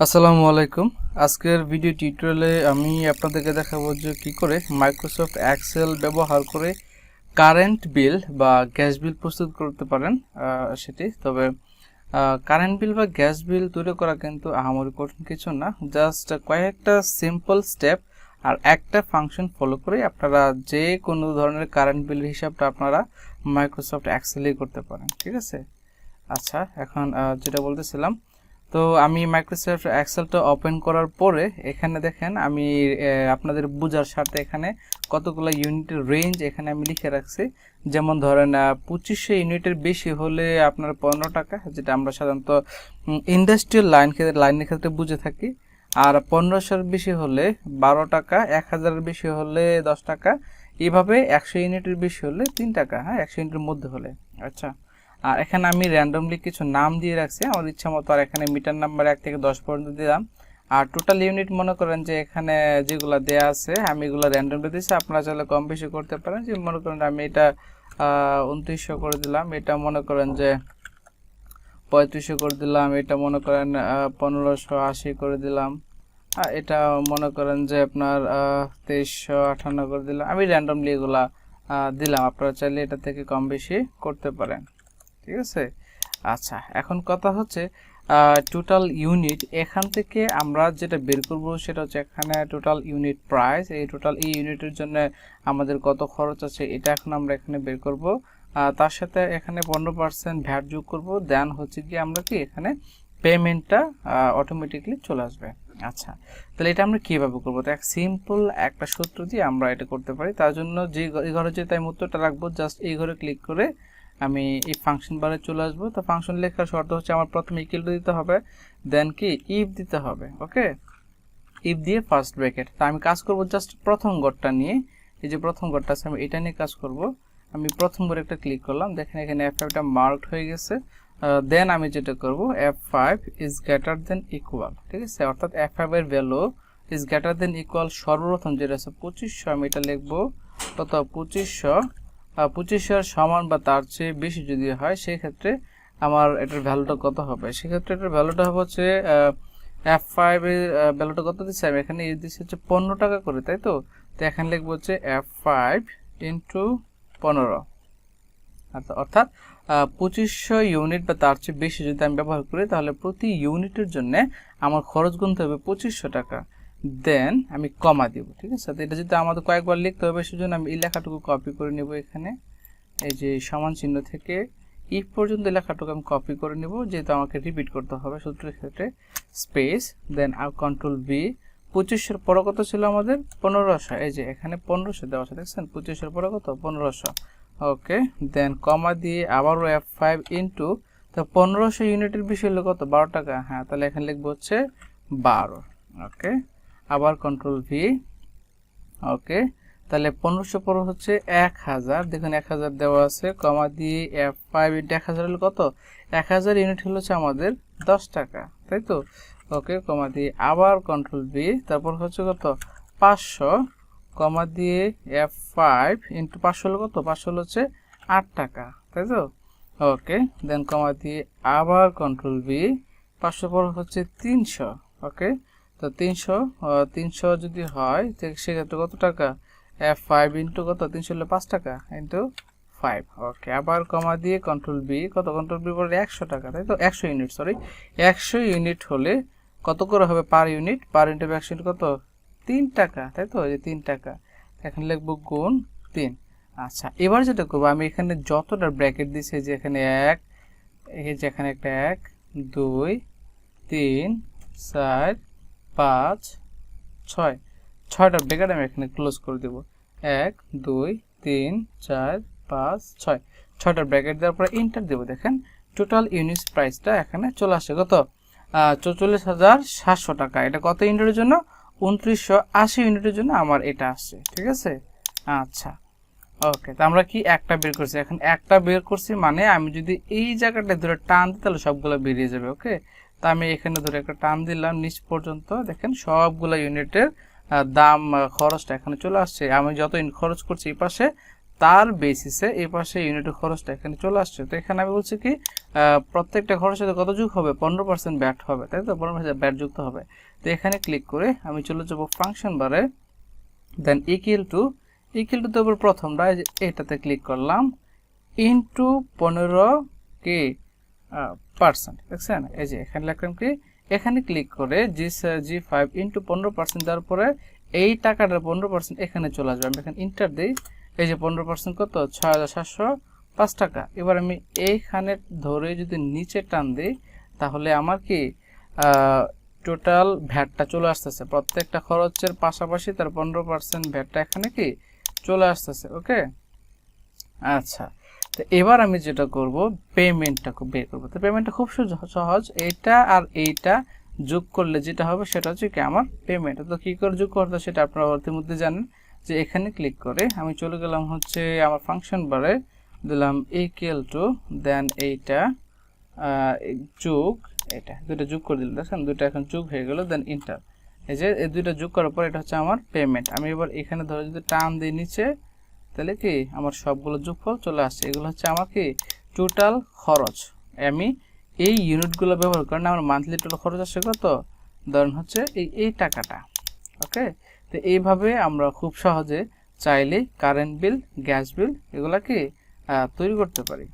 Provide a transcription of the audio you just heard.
আসসালামু আলাইকুম। আজকের ভিডিও টিউটোরিয়ালে আমি আপনাদেরকে দেখাবো যে কী করে মাইক্রোসফট এক্সেল ব্যবহার করে কারেন্ট বিল বা গ্যাস বিল প্রস্তুত করতে পারেন সেটি। তবে কারেন্ট বিল বা গ্যাস বিল তৈরি করা কিন্তু আহামরি কঠিন কিছু না, জাস্ট কয়েকটা সিম্পল স্টেপ আর একটা ফাংশন ফলো করে আপনারা যে কোনো ধরনের কারেন্ট বিলের হিসাবটা আপনারা মাইক্রোসফট এক্সেলেই করতে পারেন। ঠিক আছে, আচ্ছা এখন যেটা বলতেছিলাম, তো আমি মাইক্রোসফট এক্সেলটা ওপেন করার পরে এখানে দেখেন আমি আপনাদের বোঝার স্বার্থে এখানে কতগুলো ইউনিটের রেঞ্জ এখানে আমি লিখে রাখছি। যেমন ধরেন 2500 ইউনিটের বেশি হলে আপনার 15 টাকা, যেটা আমরা সাধারণত ইন্ডাস্ট্রিয়াল লাইনের ক্ষেত্রে বুঝে থাকি। আর 1500-এর বেশি হলে 12 টাকা, 1000-এর বেশি হলে 10 টাকা, এইভাবে 100 ইউনিটের বেশি হলে 3 টাকা, হ্যাঁ 100 ইউনিটের মধ্যে হলে। আচ্ছা, আর এখানে আমি র্যান্ডমলি কিছু নাম দিয়ে রাখছি আমার ইচ্ছা মতো। আর এখানে মিটার নাম্বার 1 থেকে 10 পর্যন্ত দিলাম। আর টোটাল ইউনিট মনে করেন যে এখানে যেগুলো দেয়া আছে আমি এগুলো র্যান্ডমলি দিয়েছি, আপনারা চাইলে কম বেশি করতে পারেন। যে মনে করেন আমি এটা 2900 করে দিলাম, এটা মনে করেন যে 3500 করে দিলাম, এটা মনে করেন 1580 করে দিলাম, এটা মনে করেন যে আপনার 2358 করে দিলাম। আমি র্যান্ডমলি এগুলা দিলাম, আপনারা চাইলে এটা থেকে কম বেশি করতে পারেন। ঠিক আছে, আচ্ছা এখন কথা হচ্ছে টোটাল ইউনিট। এখান থেকে আমরা যেটা বের করব সেটা হচ্ছে এখানে টোটাল ইউনিট প্রাইস, এই টোটাল এই ইউনিটের জন্য আমাদের কত খরচ আছে এটা এখন আমরা এখানে বের করব। তার সাথে এখানে 15% ভ্যাট যোগ করব, দেন হচ্ছে কি আমরা কি এখানে পেমেন্টটা অটোমেটিকলি চলে আসবে। আচ্ছা, তাহলে এটা আমরা কিভাবে করবো? তো এক সিম্পল একটা সূত্র দিয়ে আমরা এটা করতে পারি। তার জন্য যে এই ঘরে যে তাই উত্তরটা রাখবো, জাস্ট এই ঘরে ক্লিক করে আমি এই ফাংশন বারে চলে আসবো। তো ফাংশন লেখার শর্ত হচ্ছে আমার প্রথমে ইকুয়াল টু দিতে হবে, দেন কি ইফ দিতে হবে। ওকে, ইফ দিয়ে ফার্স্ট ব্র্যাকেট। তা আমি কাজ করব জাস্ট প্রথম ঘরটা নিয়ে, এই যে প্রথম ঘরটা আছে আমি এটা নিয়ে কাজ করব। আমি প্রথম ঘরে একটা ক্লিক করলাম, দেখেন এখানে F5টা মার্কড হয়ে গেছে। দেন আমি যেটা করব F5 is greater than equal. ঠিক আছে, অর্থাৎ F5 এর value is greater than equal সর্বপ্রথম যেটা আছে 2500, আমি এটা লিখবো কত 2500 সমান বা তার চেয়ে বেশি যদি হয় সেই ক্ষেত্রে আমার এটার ভ্যালুটা কত হবে। সেক্ষেত্রে এটার ভ্যালুটা হবে হচ্ছে F5 এর ভ্যালুটা কত দিচ্ছে আমি এখানে দিচ্ছি হচ্ছে 15 টাকা করে, তাই তো। তো এখানে লিখবো হচ্ছে F5 ইন্টু 15, অর্থাৎ 2500 ইউনিট বা তার চেয়ে বেশি যদি আমি ব্যবহার করি তাহলে প্রতি ইউনিটের জন্য আমার খরচ গুনতে হবে 2500 টাকা। দেন আমি কমা দিব। ঠিক আছে, তো এটা যদি আমাদের কয়েকবার লিখতে হবে সেজন্য আমি এই লেখাটুকু কপি করে নেব। এখানে এই যে সমান চিহ্ন থেকে ইফ পর্যন্ত লেখাটুকু আমি কপি করে নেব, যেহেতু আমাকে রিপিট করতে হবে সূত্রের ক্ষেত্রে। স্পেস দেন আর কন্ট্রোল ভি। 2500 পরে কত ছিল আমাদের 1500, এই যে এখানে 1500 দেওয়া আছে, দেখছেন 2500 পরে কত 1500। ওকে, দেন কমা দিয়ে আবারও F5 ইন্টু, তো 1500 ইউনিটের বেশি হলে কত 12 টাকা, হ্যাঁ তাহলে এখানে লিখবো হচ্ছে 12। ওকে, আবার কন্ট্রোল ভি। ওকে, তাহলে 1500 পর হচ্ছে 1000, দেখুন 1000 দেওয়া আছে, কমা দিয়ে F5 ইন্টু 1000 হলো কত 1000 ইউনিট হলো হচ্ছে আমাদের 10 টাকা, তাই তো। ওকে, কমা দিয়ে আবার কন্ট্রোল ভি, তারপর হচ্ছে কত 500, কমা দিয়ে F5 ইন্টু 500 হলো কত 500 হলো হচ্ছে 8 টাকা, তাই তো। ওকে, দেন কমা দিয়ে আবার কন্ট্রোল ভি, 500 পর হচ্ছে 300। ওকে, তো 300 যদি হয় সেক্ষেত্রে কত টাকা F5 ইন্টু কত 300 হলে 5 টাকা ইন্টু 5। ওকে, আবার কমা দিয়ে কন্ট্রোল বি, কত কন্ট্রোল বি বলে 100 টাকা, তাই তো 100 ইউনিট, সরি 100 ইউনিট হলে কত করে হবে per unit, per unit 100 unit কত 3 টাকা, তাই তো, এই যে 3 টাকা। এখন লিখবো গুণ 3। আচ্ছা, এবার যেটা করবো আমি এখানে যতটা ব্র্যাকেট দিয়েছি, যে এখানে 1, এই যে এখানে একটা 1 2 3 4 5 6, 6টা ব্র্যাকেট আমি এখানে ক্লোজ করে দেব। 1 2 3 4 5 6, 6টা ব্র্যাকেট দেওয়ার পরে এন্টার দেব। দেখেন টোটাল ইউনিট প্রাইসটা এখানে চলে আসে কত 44,700 টাকা। এটা কত ইউনিটের জন্য 2980 ইউনিটের জন্য আমার এটা আসছে। ঠিক আছে, আচ্ছা ওকে, তো আমরা কি একটা বের করছি, এখন একটা বের করছি মানে আমি যদি এই জায়গাটা ধরে টান দিই তাহলে সবগুলো বেরিয়ে যাবে। ওকে, তা আমি এখানে ধরে একটা টান দিলাম নিচ পর্যন্ত, দেখেন সবগুলো ইউনিটের দাম খরচটা এখানে চলে আসছে। আমি যত খরচ করছি এই পাশে তার বেসিসে এই পাশে ইউনিটের খরচটা এখানে চলে আসছে। তো এখানে আমি বলছি কি প্রত্যেকটা খরচের সাথে কত যোগ হবে, 15% ব্যাট হবে, তাই তো 15% ব্যাট যুক্ত হবে। তো এখানে ক্লিক করে আমি চলে যাব ফাংশন বারে, দেন ইকুয়াল টু তো উপর প্রথমটা এটাতে ক্লিক করলাম, ইনটু 15 কে পার্সেন্ট, দেখছেন এই যে এখানে লিখলাম কি, এখানে ক্লিক করে G5 ইনটু 15% দেওয়ার পরে এই টাকাটার 15% এখানে চলে আসবে। আমি এখানে ইন্টার দিই, এই যে 15% কত 6705 টাকা। এবার আমি এইখানে ধরে যদি নিচে টান দিই তাহলে আমার কি টোটাল ভ্যাটটা চলে আসতেছে, প্রত্যেকটা খরচের পাশাপাশি তার 15% ভ্যাটটা এখানে কি চলে আসতেছে। ওকে, আচ্ছা, তো এবার আমি যেটা করব পেমেন্টটা বের করব। তো পেমেন্টটা খুব সহজ, এইটা আর এইটা যোগ করলে যেটা হবে সেটা হচ্ছে কি আমার পেমেন্ট। তো কি করে যোগ করতে সেটা আপনারা ইতিমধ্যে জানেন, যে এখানে ক্লিক করে আমি চলে গেলাম হচ্ছে আমার ফাংশন বারে, দিলাম ইকুয়াল টু, দেন এইটা যোগ, এটা দুটো যোগ করে দিলাম, দেখেন দুটো এখন যোগ হয়ে গেল, দেন ইন্টার। এই যে এই দুটো যোগ করার পর এটা হচ্ছে আমার পেমেন্ট। আমি এবার এখানে ধরে যদি টান দিই নিচে, তাহলে কি আমার সবগুলো যোগফল চলে আসছে। এগুলো হচ্ছে আমার কি টোটাল খরচ। আমি এই ইউনিটগুলো ব্যবহার করেন আমার মান্থলি টোটাল খরচ আসছে কত, ধরেন হচ্ছে এই টাকাটা। ওকে, তো এইভাবে আমরা খুব সহজে চাইলে কারেন্ট বিল, গ্যাস বিল এগুলা কি তৈরি করতে পারি।